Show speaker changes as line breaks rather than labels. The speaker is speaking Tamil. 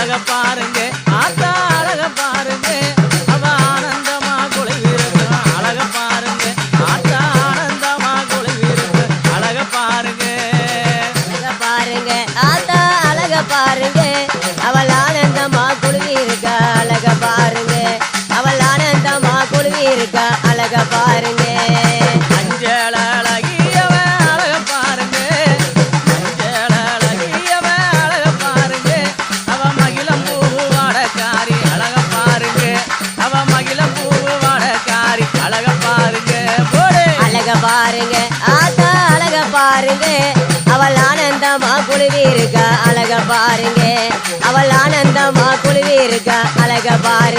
அழக பாருங்க ஆத்தா அழக பாருங்க அவ ஆனந்தமா குளிவிருக்கு அழக பாருங்க ஆத்தா ஆனந்தமா குளிவிருக்கு அழக பாருங்க
பாருங்க ஆத்தா அழக பாருங்க அவள் ஆனந்தமா குழுவி இருக்கா அழக பாருங்க அவள் ஆனந்தமா குழுவி இருக்கா அழக பாருங்க
அஞ்சல அழகியவ அழக பாருங்க அஞ்சல அழகியவ அழக பாருங்க அவ மகிழம் பூவாடக்காரி அழக பாருங்க அவ மகிழம் பூவாடக்காரி அழக பாருங்க போடு
அழக பாருங்க ஆத்தா அழக பாருங்க அவள் ஆனந்தமா குழுவி இருக்கா அழக பாருங்க அவள் ஆனந்தமா குழுவி இருக்கா அழக பாருங்க